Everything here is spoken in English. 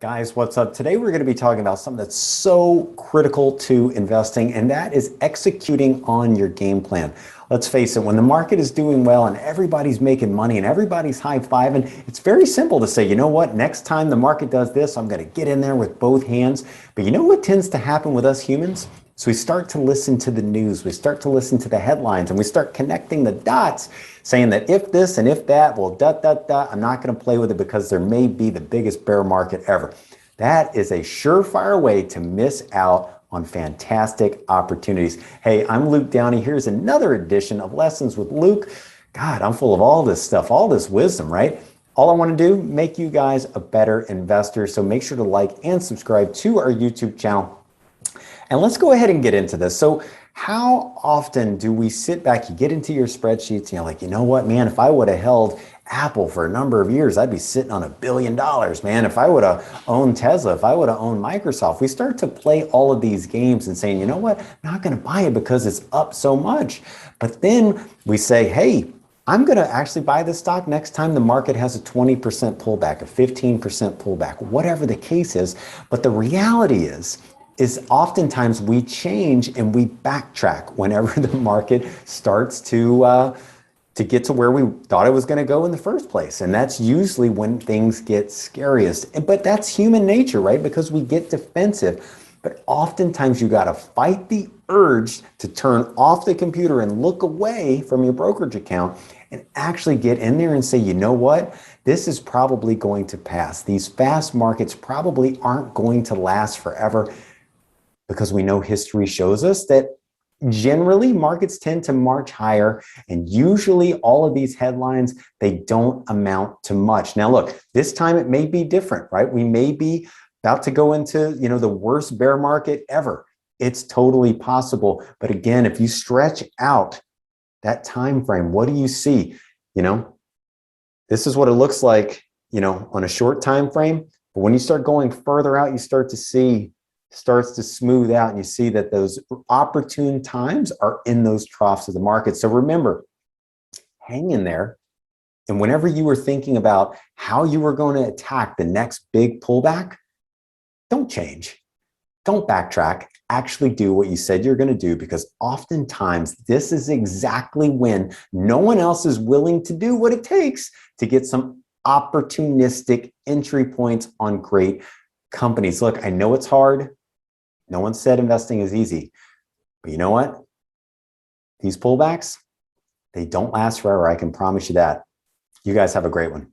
Guys, what's up? Today we're going to be talking about something that's so critical to investing, and that is executing on your game plan. Let's face it, when the market is doing well and everybody's making money and everybody's high-fiving, it's very simple to say, you know what, next time the market does this, I'm going to get in there with both hands. But you know what tends to happen with us humans? So we start to listen to the news, we start to listen to the headlines, and we start connecting the dots, saying that if this and if that, well, I'm not going to play with it because there may be the biggest bear market ever. That is a surefire way to miss out on fantastic opportunities. Hey, I'm Luke Downey. Here's another edition of Lessons with Luke. God, I'm full of all this stuff, all this wisdom, right? All I want to do, make you guys a better investor. So make sure to like and subscribe to our YouTube channel. And let's go ahead and get into this. So how often do we sit back, you get into your spreadsheets and you're like, you know what, man, if I would have held Apple for a number of years, I'd be sitting on $1 billion, man. If I would have owned Tesla, if I would have owned Microsoft, we start to play all of these games and saying, you know what, I'm not going to buy it because it's up so much. But then we say, hey, I'm going to actually buy this stock next time the market has a 20% pullback, a 15% pullback, whatever the case is. But the reality is oftentimes we change and we backtrack whenever the market starts to get to where we thought it was going to go in the first place. And that's usually when things get scariest. But that's human nature, right? Because we get defensive. But oftentimes you got to fight the urge to turn off the computer and look away from your brokerage account and actually get in there and say, you know what? This is probably going to pass. These fast markets probably aren't going to last forever, because we know history shows us that generally markets tend to march higher, and usually all of these headlines, they don't amount to much. Now look, this time it may be different, right? We may be about to go into, the worst bear market ever. It's totally possible. But again, if you stretch out that time frame, what do you see? This is what it looks like, on a short time frame. But when you start going further out, you start to see starts to smooth out, and you see that those opportune times are in those troughs of the market. So remember, hang in there. And whenever you were thinking about how you were going to attack the next big pullback, don't change. Don't backtrack. Actually do what you said you're going to do, because oftentimes this is exactly when no one else is willing to do what it takes to get some opportunistic entry points on great companies. Look, I know it's hard. No one said investing is easy, but you know what? These pullbacks, they don't last forever. I can promise you that. You guys have a great one.